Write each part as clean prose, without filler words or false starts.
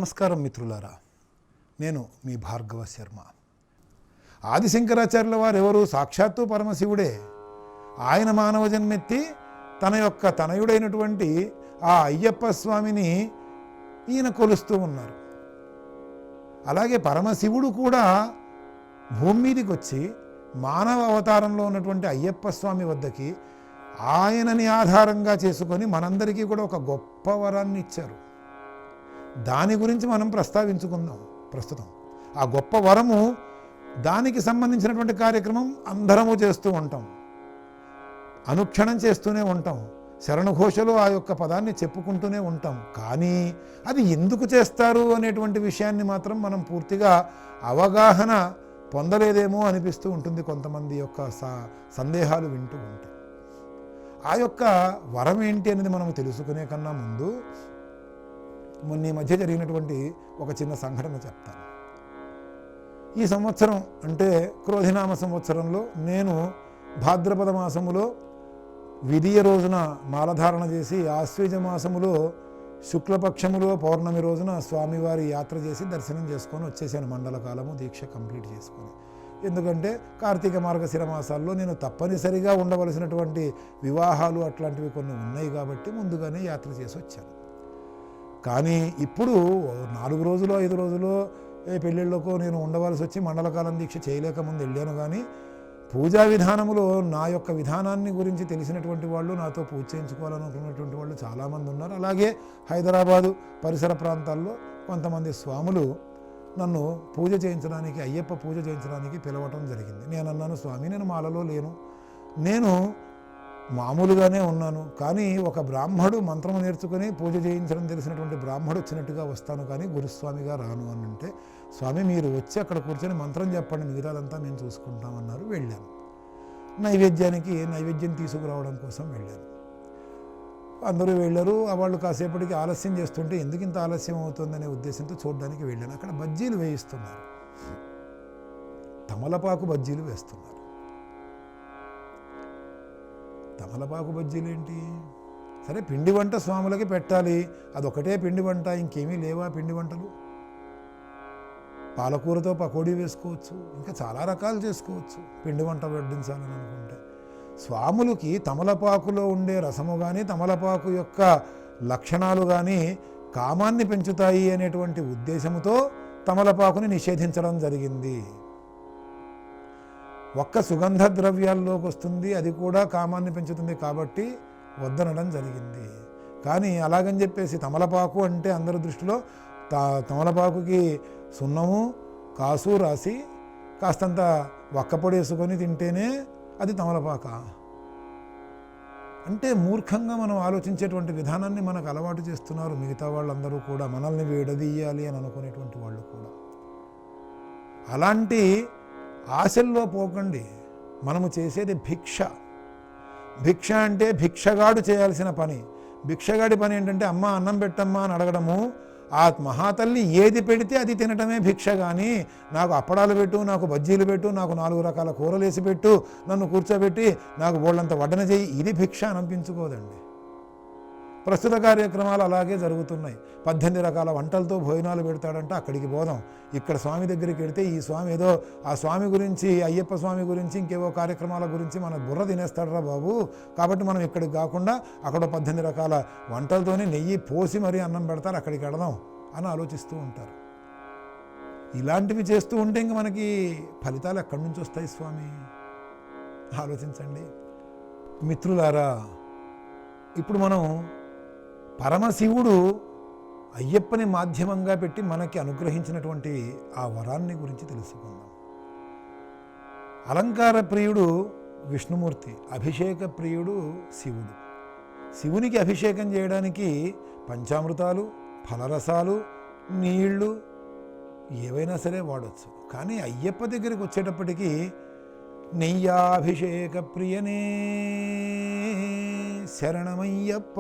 నమస్కారం మిత్రులారా, నేను మీ భార్గవ శర్మ. ఆదిశంకరాచార్యుల వారు ఎవరు? సాక్షాత్తు పరమశివుడే. ఆయన మానవ జన్మెత్తి తన యొక్క తనయుడైనటువంటి ఆ అయ్యప్ప స్వామిని ఈయన కొలుస్తూ ఉన్నారు. అలాగే పరమశివుడు కూడా భూమి మీదకి వచ్చి మానవ అవతారంలో ఉన్నటువంటి అయ్యప్ప స్వామి వద్దకి ఆయనని ఆధారంగా చేసుకొని మనందరికీ కూడా ఒక గొప్ప వరాన్ని ఇచ్చారు. దాని గురించి మనం ప్రస్తావించుకుందాం ప్రస్తుతం. ఆ గొప్ప వరము, దానికి సంబంధించినటువంటి కార్యక్రమం అందరము చేస్తూ ఉంటాం, అనుక్షణం చేస్తూనే ఉంటాం. శరణఘోషలో ఆ యొక్క పదాన్ని చెప్పుకుంటూనే ఉంటాం. కానీ అది ఎందుకు చేస్తారు అనేటువంటి విషయాన్ని మాత్రం మనం పూర్తిగా అవగాహన పొందలేదేమో అనిపిస్తూ ఉంటుంది కొంతమంది యొక్క సందేహాలు వింటూ ఉంటే. ఆ యొక్క వరం ఏంటి అనేది మనం తెలుసుకునే కన్నా ముందు మొన్న ఈ మధ్య జరిగినటువంటి ఒక చిన్న సంఘటన చెప్తాను. ఈ సంవత్సరం అంటే క్రోధినామ సంవత్సరంలో నేను భాద్రపద మాసములో విధియ రోజున మాలధారణ చేసి, ఆశ్వీజ మాసములో శుక్లపక్షములో పౌర్ణమి రోజున స్వామివారి యాత్ర చేసి దర్శనం చేసుకొని వచ్చేసాను. మండల కాలము దీక్ష కంప్లీట్ చేసుకొని. ఎందుకంటే కార్తీక మార్గశిర మాసాల్లో నేను తప్పనిసరిగా ఉండవలసినటువంటి వివాహాలు అట్లాంటివి కొన్ని ఉన్నాయి కాబట్టి ముందుగానే యాత్ర చేసి వచ్చాను. కానీ ఇప్పుడు 4 రోజులు 5 రోజులు పెళ్ళిళ్ళకో నేను ఉండవలసి వచ్చి మండలకాలం దీక్ష చేయలేకముందు వెళ్ళాను. కానీ పూజా విధానములో నా యొక్క విధానాన్ని గురించి తెలిసినటువంటి వాళ్ళు, నాతో పూజ చేయించుకోవాలనుకున్నటువంటి వాళ్ళు చాలామంది ఉన్నారు. అలాగే హైదరాబాదు పరిసర ప్రాంతాల్లో కొంతమంది స్వాములు నన్ను పూజ చేయించడానికి, అయ్యప్ప పూజ చేయించడానికి పిలవటం జరిగింది. నేను అన్నాను, స్వామి నేను మాలలో లేను, నేను మామూలుగానే ఉన్నాను. కానీ ఒక బ్రాహ్మడు మంత్రము నేర్చుకుని పూజ చేయించడం తెలిసినటువంటి బ్రాహ్మడు వచ్చినట్టుగా వస్తాను, కానీ గురుస్వామిగా రాను అని అంటే, స్వామి మీరు వచ్చి అక్కడ కూర్చొని మంత్రం చెప్పండి, మిగతాదంతా మేము చూసుకుంటామన్నారు. వెళ్ళాను. నైవేద్యం తీసుకురావడం కోసం వెళ్ళాను. అందరూ వెళ్ళారు. వాళ్ళు కాసేపటికి ఆలస్యం చేస్తుంటే ఎందుకు ఇంత ఆలస్యం అవుతుందనే ఉద్దేశంతో చూడడానికి వెళ్ళాను. అక్కడ బజ్జీలు వేయిస్తున్నారు, తమలపాకు బజ్జీలు వేస్తున్నారు. తమలపాకు బజ్జీలు ఏంటి? సరే, పిండి వంట స్వాములకి పెట్టాలి, అదొకటే పిండి వంట, ఇంకేమీ లేవా పిండి వంటలు? పాలకూరతో పకోడీ వేసుకోవచ్చు, ఇంకా చాలా రకాలు చేసుకోవచ్చు పిండి వంట వడ్డించాలని అనుకుంటే. స్వాములకి తమలపాకులో ఉండే రసము కానీ, తమలపాకు యొక్క లక్షణాలు కానీ కామాన్ని పెంచుతాయి అనేటువంటి ఉద్దేశంతో తమలపాకుని నిషేధించడం జరిగింది. ఒక్క సుగంధ ద్రవ్యాల్లోకి వస్తుంది, అది కూడా కామాన్ని పెంచుతుంది కాబట్టి వద్దనడం జరిగింది. కానీ అలాగని చెప్పేసి తమలపాకు అంటే అందరి దృష్టిలో తమలపాకుకి సున్నము కాసు రాసి కాస్తంత వక్కపొడి వేసుకొని తింటేనే అది తమలపాక అంటే మూర్ఖంగా మనం ఆలోచించేటువంటి విధానాన్ని మనకు అలవాటు చేస్తున్నారు మిగతా వాళ్ళందరూ కూడా, మనల్ని విడదీయాలి అని అనుకునేటువంటి వాళ్ళు కూడా. అలాంటి ఆశల్లో పోకండి. మనము చేసేది భిక్ష. భిక్ష అంటే భిక్షగాడు చేయాల్సిన పని. భిక్షగాడి పని ఏంటంటే అమ్మ అన్నం పెట్టమ్మా అని అడగడము. ఆ మహాతల్లి ఏది పెడితే అది తినటమే భిక్ష. కానీ నాకు అప్పడాలు పెట్టు, నాకు బజ్జీలు పెట్టు, నాకు 4 రకాల కూరలు వేసి పెట్టు, నన్ను కూర్చోబెట్టి నాకు బోళ్ళంత వడ్డన చేయి, ఇది భిక్ష అనిపించుకోదండి. ప్రస్తుత కార్యక్రమాలు అలాగే జరుగుతున్నాయి. 18 రకాల వంటలతో భోజనాలు పెడతాడంటే అక్కడికి పోదాం. ఇక్కడ స్వామి దగ్గరికి వెడితే ఈ స్వామి ఏదో ఆ స్వామి గురించి, అయ్యప్ప స్వామి గురించి, ఇంకేవో కార్యక్రమాల గురించి మన బుర్ర తినేస్తాడరా బాబు. కాబట్టి మనం ఇక్కడికి కాకుండా అక్కడ 18 రకాల వంటలతోనే నెయ్యి పోసి మరీ అన్నం పెడతారు, అక్కడికి వెళదాం అని ఆలోచిస్తూ ఉంటారు. ఇలాంటివి చేస్తూ ఉంటే ఇంక మనకి ఫలితాలు ఎక్కడి నుంచి వస్తాయి స్వామి? ఆలోచించండి మిత్రులారా. ఇప్పుడు మనం పరమశివుడు అయ్యప్పని మాధ్యమంగా పెట్టి మనకి అనుగ్రహించినటువంటి ఆ వరాన్ని గురించి తెలుసుకుందాం. అలంకార ప్రియుడు విష్ణుమూర్తి, అభిషేక ప్రియుడు శివుడు. శివునికి అభిషేకం చేయడానికి పంచామృతాలు, ఫలరసాలు, నీళ్లు ఏవైనా సరే వాడవచ్చు. కానీ అయ్యప్ప దగ్గరికి వచ్చేటప్పటికి నెయ్యాభిషేక ప్రియనే శరణమయ్యప్ప,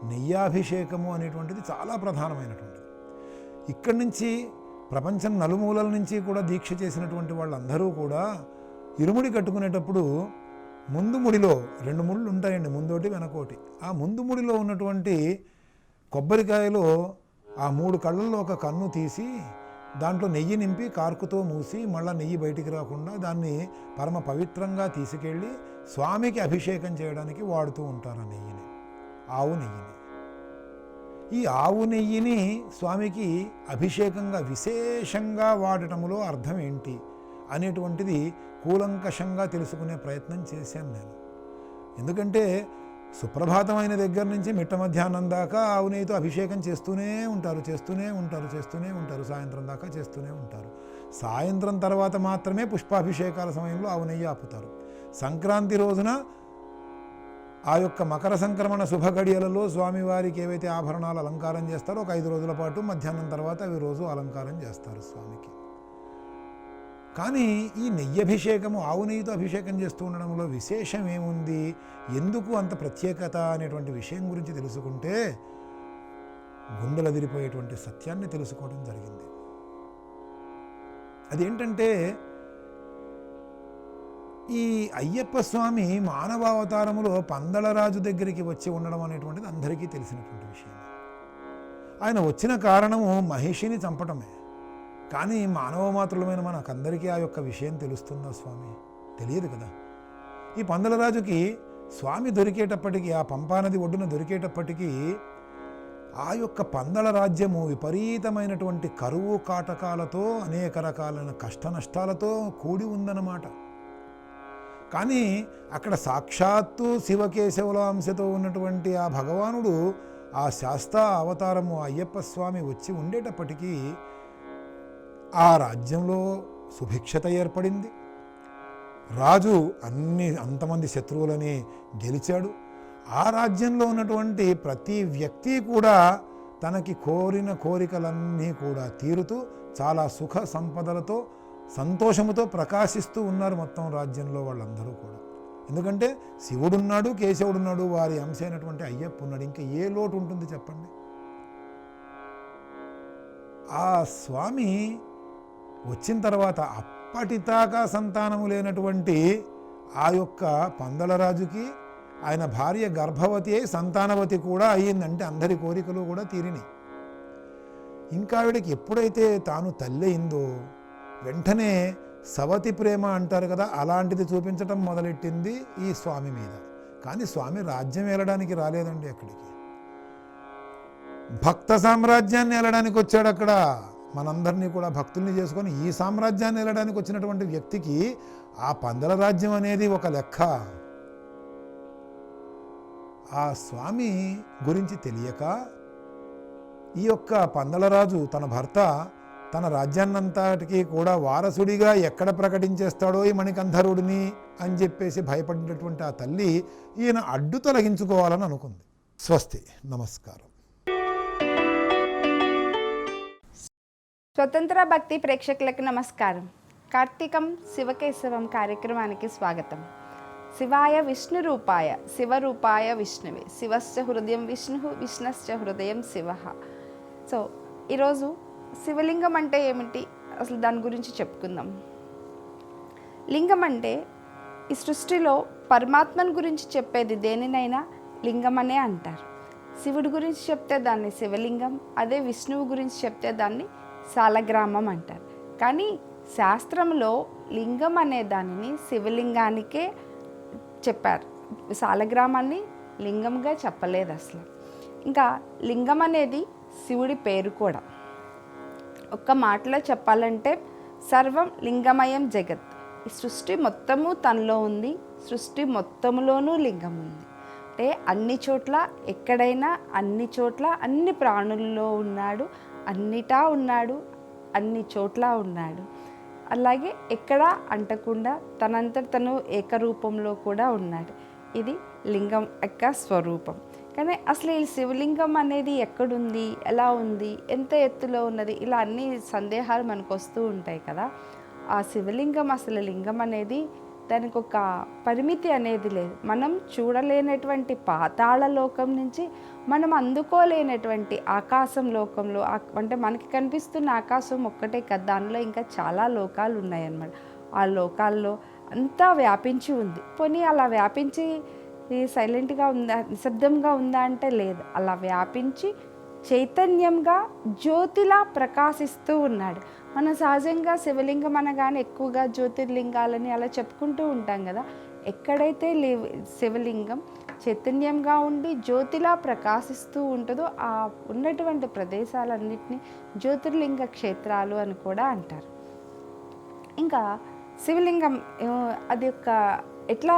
నెయ్యాభిషేకము అనేటువంటిది చాలా ప్రధానమైనటువంటిది. ఇక్కడి నుంచి ప్రపంచం నలుమూలల నుంచి కూడా దీక్ష చేసినటువంటి వాళ్ళందరూ కూడా ఇరుముడి కట్టుకునేటప్పుడు ముందు ముడిలో 2 ముళ్ళు ఉంటాయండి, ముందోటి వెనకోటి. ఆ ముందు ముడిలో ఉన్నటువంటి కొబ్బరికాయలో ఆ 3 కళ్ళల్లో ఒక కన్ను తీసి దాంట్లో నెయ్యి నింపి కార్కుతో మూసి మళ్ళీ నెయ్యి బయటికి రాకుండా దాన్ని పరమ పవిత్రంగా తీసుకెళ్ళి స్వామికి అభిషేకం చేయడానికి వాడుతూ ఉంటారు ఆ నెయ్యిని, ఆవు నెయ్యిని. ఈ ఆవు నెయ్యిని స్వామికి అభిషేకంగా విశేషంగా వాడటంలో అర్థం ఏంటి అనేటువంటిది కూలంకషంగా తెలుసుకునే ప్రయత్నం చేశాను నేను. ఎందుకంటే సుప్రభాతమైన దగ్గర నుంచి మిట్ట మధ్యాహ్నం దాకా ఆవు నెయ్యితో అభిషేకం చేస్తూనే ఉంటారు, సాయంత్రం దాకా చేస్తూనే ఉంటారు. సాయంత్రం తర్వాత మాత్రమే పుష్పాభిషేకాల సమయంలో ఆవు నెయ్యి ఆపుతారు. సంక్రాంతి రోజున ఆ యొక్క మకర సంక్రమణ శుభ గడియలలో స్వామివారికి ఏవైతే ఆభరణాలు అలంకారం చేస్తారో ఒక 5 రోజుల పాటు మధ్యాహ్నం తర్వాత అవి రోజు అలంకారం చేస్తారు స్వామికి. కానీ ఈ నెయ్యి అభిషేకము, ఆవు నెయ్యితో అభిషేకం చేస్తూ ఉండడంలో విశేషం ఏముంది, ఎందుకు అంత ప్రత్యేకత అనేటువంటి విషయం గురించి తెలుసుకుంటే గుండెలు అదిరిపోయేటువంటి సత్యాన్ని తెలుసుకోవడం జరిగింది. అదేంటంటే ఈ అయ్యప్ప స్వామి మానవావతారములో పందలరాజు దగ్గరికి వచ్చి ఉండడం అనేటువంటిది అందరికీ తెలిసినటువంటి విషయం. ఆయన వచ్చిన కారణము మహిషిని చంపటమే. కానీ మానవ మాత్రులమైన మనకందరికీ ఆ యొక్క విషయం తెలుస్తుందా స్వామి? తెలియదు కదా. ఈ పందలరాజుకి స్వామి దొరికేటప్పటికీ, ఆ పంపానది ఒడ్డున దొరికేటప్పటికీ ఆ యొక్క పందల రాజ్యము విపరీతమైనటువంటి కరువు కాటకాలతో, అనేక రకాలైన కష్ట నష్టాలతో కూడి ఉందన్నమాట. కానీ అక్కడ సాక్షాత్తు శివకేశవుల అంశతో ఉన్నటువంటి ఆ భగవానుడు, ఆ శాస్తా అవతారము అయ్యప్ప స్వామి వచ్చి ఉండేటప్పటికీ ఆ రాజ్యంలో సుభిక్షత ఏర్పడింది. రాజు అంతమంది శత్రువులని గెలిచాడు. ఆ రాజ్యంలో ఉన్నటువంటి ప్రతి వ్యక్తి కూడా తనకి కోరిన కోరికలన్నీ కూడా తీరుతూ చాలా సుఖ సంపదలతో సంతోషముతో ప్రకాశిస్తూ ఉన్నారు మొత్తం రాజ్యంలో వాళ్ళందరూ కూడా. ఎందుకంటే శివుడున్నాడు, కేశవుడున్నాడు, వారి అంశ అయినటువంటి అయ్యప్ప ఉన్నాడు. ఇంకా ఏ లోటు ఉంటుంది చెప్పండి? ఆ స్వామి వచ్చిన తర్వాత అప్పటిదాకా సంతానము లేనటువంటి ఆ యొక్క పందలరాజుకి ఆయన భార్య గర్భవతి అయి సంతానవతి కూడా అయ్యిందంటే అందరి కోరికలు కూడా తీరినాయి. ఇంకా ఆవిడకి ఎప్పుడైతే తాను తల్లి అయిందో వెంటనే సవతి ప్రేమ అంటారు కదా, అలాంటిది చూపించటం మొదలెట్టింది ఈ స్వామి మీద. కానీ స్వామి రాజ్యం ఏలడానికి రాలేదండి అక్కడికి, భక్త సామ్రాజ్యాన్ని ఏలడానికి వచ్చాడు. అక్కడ మనందరినీ కూడా భక్తుల్ని చేసుకొని ఈ సామ్రాజ్యాన్ని ఏలడానికి వచ్చినటువంటి వ్యక్తికి ఆ పందల రాజ్యం అనేది ఒక లెక్క. ఆ స్వామి గురించి తెలియక ఈ యొక్క పందలరాజు తన భర్త తన రాజ్యాన్నంతటికీ కూడా వారసుడిగా ఎక్కడ ప్రకటించేస్తాడో ఈ మణికంధరుడిని అని చెప్పేసి భయపడినటువంటి ఆ తల్లి ఈయన అడ్డు తొలగించుకోవాలని అనుకుంది. స్వస్తి, నమస్కారం. స్వతంత్ర భక్తి ప్రేక్షకులకు నమస్కారం. కార్తీకం శివకేశవం కార్యక్రమానికి స్వాగతం. శివాయ విష్ణు రూపాయ శివరూపాయ విష్ణువే, శివశ్చ హృదయం విష్ణు విష్ణశ్చ హృదయం శివ. సో ఈరోజు శివలింగం అంటే ఏమిటి, అసలు దాని గురించి చెప్పుకుందాం. లింగం అంటే ఈ సృష్టిలో పరమాత్మను గురించి చెప్పేది దేనినైనా లింగం అనే అంటారు. శివుడి గురించి చెప్తే దాన్ని శివలింగం, అదే విష్ణువు గురించి చెప్తే దాన్ని సాలగ్రామం అంటారు. కానీ శాస్త్రంలో లింగం అనే దానిని శివలింగానికే చెప్పారు, సాలగ్రామాన్ని లింగంగా చెప్పలేదు అసలు. ఇంకా లింగం అనేది శివుడి పేరు కూడా. ఒక్క మాటలో చెప్పాలంటే సర్వం లింగమయం జగత్. ఈ సృష్టి మొత్తము తనలో ఉంది, సృష్టి మొత్తములోనూ లింగం ఉంది. అంటే అన్ని చోట్ల, ఎక్కడైనా, అన్ని చోట్ల, అన్ని ప్రాణుల్లో ఉన్నాడు, అన్నిటా ఉన్నాడు, అన్ని చోట్ల ఉన్నాడు. అలాగే ఎక్కడా అంటకుండా తనంతట తను ఏకరూపంలో కూడా ఉన్నాడు. ఇది లింగం యొక్క స్వరూపం. కానీ అసలు ఈ శివలింగం అనేది ఎక్కడుంది, ఎలా ఉంది, ఎంత ఎత్తులో ఉన్నది, ఇలా అన్ని సందేహాలు మనకు వస్తూ ఉంటాయి కదా. ఆ శివలింగం, అసలు లింగం అనేది దానికి ఒక పరిమితి అనేది లేదు. మనం చూడలేనటువంటి పాతాళ లోకం నుంచి మనం అందుకోలేనటువంటి ఆకాశం లోకంలో, అంటే మనకి కనిపిస్తున్న ఆకాశం ఒక్కటే కదా, దానిలో ఇంకా చాలా లోకాలు ఉన్నాయన్నమాట. ఆ లోకాల్లో అంతా వ్యాపించి ఉంది. పోనీ అలా వ్యాపించి సైలెంట్గా ఉందా, నిశ్శబ్దంగా ఉందా అంటే లేదు. అలా వ్యాపించి చైతన్యంగా జ్యోతిలా ప్రకాశిస్తూ ఉన్నాడు. మనం సహజంగా శివలింగం అనగానే ఎక్కువగా జ్యోతిర్లింగాలని అలా చెప్పుకుంటూ ఉంటాం కదా. ఎక్కడైతే శివలింగం చైతన్యంగా ఉండి జ్యోతిలా ప్రకాశిస్తూ ఉంటుందో ఆ ఉన్నటువంటి ప్రదేశాలన్నింటినీ జ్యోతిర్లింగ క్షేత్రాలు అని కూడా అంటారు. ఇంకా శివలింగం అది ఒక ఎట్లా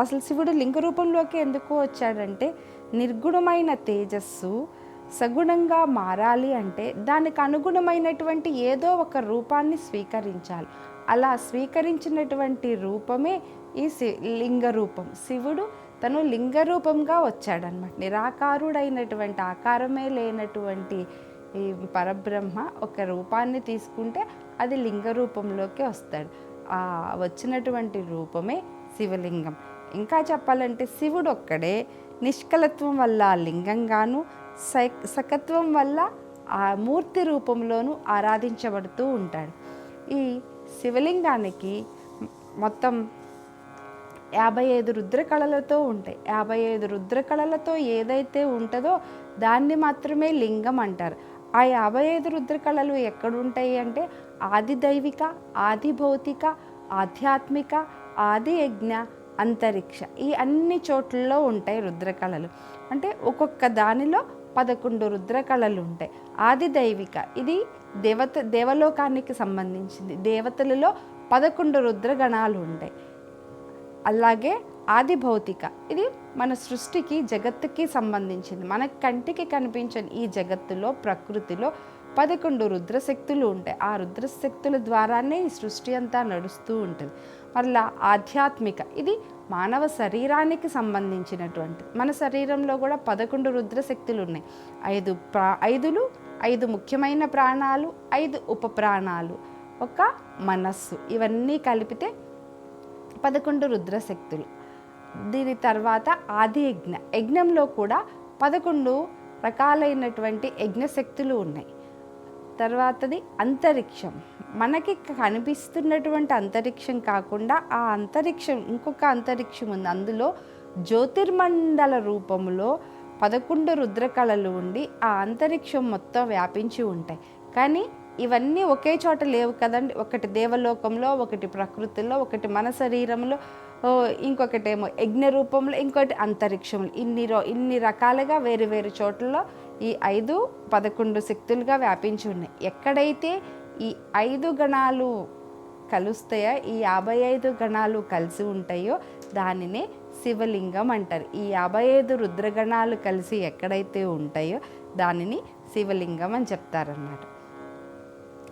అసలు శివుడు లింగ రూపంలోకి ఎందుకు వచ్చాడంటే, నిర్గుణమైన తేజస్సు సగుణంగా మారాలి అంటే దానికి అనుగుణమైనటువంటి ఏదో ఒక రూపాన్ని స్వీకరించాలి. అలా స్వీకరించినటువంటి రూపమే ఈ లింగ రూపం. శివుడు తను లింగ రూపంగా వచ్చాడనమాట. నిరాకారుడైనటువంటి, ఆకారమే లేనటువంటి ఈ పరబ్రహ్మ ఒక రూపాన్ని తీసుకుంటే అది లింగ రూపంలోకి వస్తాడు. ఆ వచ్చినటువంటి రూపమే శివలింగం. ఇంకా చెప్పాలంటే శివుడు ఒక్కడే నిష్కలత్వం వల్ల లింగంగాను, సకత్వం వల్ల ఆ మూర్తి రూపంలోనూ ఆరాధించబడుతూ ఉంటాడు. ఈ శివలింగానికి మొత్తం 55 రుద్రకళలతో ఉంటాయి. 55 రుద్రకళలతో ఏదైతే ఉంటుందో దాన్ని మాత్రమే లింగం అంటారు. ఆ 55 రుద్రకళలు ఎక్కడుంటాయి అంటే ఆది దైవిక, ఆది భౌతిక, ఆధ్యాత్మిక, ఆది యజ్ఞ, అంతరిక్ష, ఈ అన్ని చోట్లలో ఉంటాయి రుద్రకళలు. అంటే ఒక్కొక్క దానిలో 11 రుద్రకళలు ఉంటాయి. ఆది దైవిక ఇది దేవలోకానికి సంబంధించింది. దేవతలలో 11 రుద్రగణాలు ఉంటాయి. అలాగే ఆది భౌతిక ఇది మన సృష్టికి, జగత్తుకి సంబంధించింది. మన కంటికి కనిపించని ఈ జగత్తులో, ప్రకృతిలో 11 రుద్రశక్తులు ఉంటాయి. ఆ రుద్రశక్తుల ద్వారానే ఈ సృష్టి అంతా నడుస్తూ ఉంటుంది. మళ్ళా ఆధ్యాత్మిక ఇది మానవ శరీరానికి సంబంధించినటువంటి, మన శరీరంలో కూడా 11 రుద్రశక్తులు ఉన్నాయి. 5 ముఖ్యమైన ప్రాణాలు, 5 ఉప ప్రాణాలు, ఒక మనస్సు, ఇవన్నీ కలిపితే 11 రుద్రశక్తులు. దీని తర్వాత ఆది యజ్ఞంలో కూడా 11 రకాలైనటువంటి యజ్ఞశక్తులు ఉన్నాయి. తర్వాతది అంతరిక్షం, మనకి కనిపిస్తున్నటువంటి అంతరిక్షం కాకుండా ఆ అంతరిక్షం, ఇంకొక అంతరిక్షం ఉంది. అందులో జ్యోతిర్మండల రూపంలో 11 రుద్రకళలు ఉండి ఆ అంతరిక్షం మొత్తం వ్యాపించి ఉంటాయి. కానీ ఇవన్నీ ఒకే చోట లేవు కదండి. ఒకటి దేవలోకంలో, ఒకటి ప్రకృతిలో, ఒకటి మన శరీరంలో, ఇంకొకటేమో యజ్ఞ రూపంలో, ఇంకోటి అంతరిక్షంలో. ఇన్ని రకాలుగా వేరు వేరు చోట్లలో ఈ 11 శక్తులుగా వ్యాపించి ఉన్నాయి. ఎక్కడైతే ఈ 5 గణాలు కలుస్తాయో, ఈ 55 గణాలు కలిసి ఉంటాయో దానినే శివలింగం అంటారు. ఈ 55 రుద్రగణాలు కలిసి ఎక్కడైతే ఉంటాయో దానిని శివలింగం అని చెప్తారన్నమాట.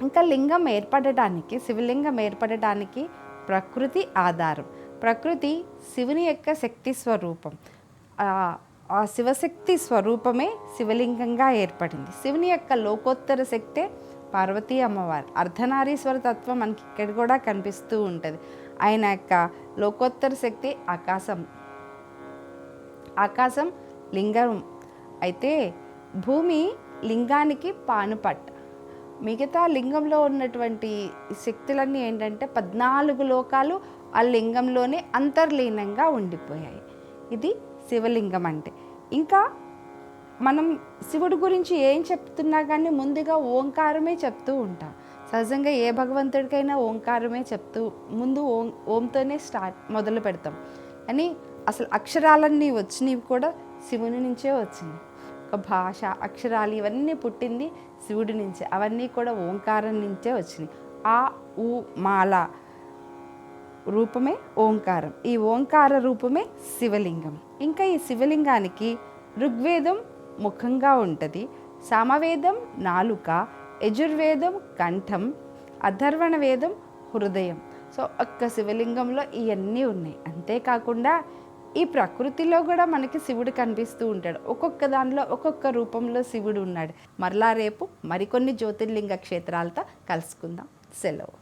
ఇంకా లింగం ఏర్పడటానికి, శివలింగం ఏర్పడటానికి ప్రకృతి ఆధారం. ప్రకృతి శివుని యొక్క శక్తి స్వరూపం. ఆ శివశక్తి స్వరూపమే శివలింగంగా ఏర్పడింది. శివుని యొక్క లోకోత్తర శక్తే పార్వతీ అమ్మవారు. అర్ధనారీశ్వర తత్వం మనకి ఇక్కడ కూడా కనిపిస్తూ ఉంటుంది. ఆయన యొక్క లోకోత్తర శక్తి ఆకాశం లింగం అయితే భూమి లింగానికి పానుపట్ట. మిగతా లింగంలో ఉన్నటువంటి శక్తులన్నీ ఏంటంటే 14 లోకాలు ఆ లింగంలోనే అంతర్లీనంగా ఉండిపోయాయి. ఇది శివలింగం అంటే. ఇంకా మనం శివుడి గురించి ఏం చెప్తున్నా కానీ ముందుగా ఓంకారమే చెప్తూ ఉంటాం. సహజంగా ఏ భగవంతుడికైనా ఓంకారమే చెప్తూ ముందు ఓంతోనే మొదలు పెడతాం. అని అసలు అక్షరాలన్నీ వచ్చినవి కూడా శివుని నుంచే వచ్చినాయి. ఒక భాష, అక్షరాలు ఇవన్నీ పుట్టింది శివుడి నుంచే. అవన్నీ కూడా ఓంకారం నుంచే వచ్చినాయి. ఆ ఉ మాల రూపమే ఓంకారం. ఈ ఓంకార రూపమే శివలింగం. ఇంకా ఈ శివలింగానికి ఋగ్వేదం ముఖంగా ఉంటుంది, సామవేదం నాలుక, యజుర్వేదం కంఠం, అథర్వణ వేదం హృదయం. సో ఒక్క శివలింగంలో ఇవన్నీ ఉన్నాయి. అంతేకాకుండా ఈ ప్రకృతిలో కూడా మనకి శివుడు కనిపిస్తూ ఉంటాడు. ఒక్కొక్క దానిలో ఒక్కొక్క రూపంలో శివుడు ఉన్నాడు. మరలా రేపు మరికొన్ని జ్యోతిర్లింగ క్షేత్రాలతో కలుసుకుందాం. సెలవు.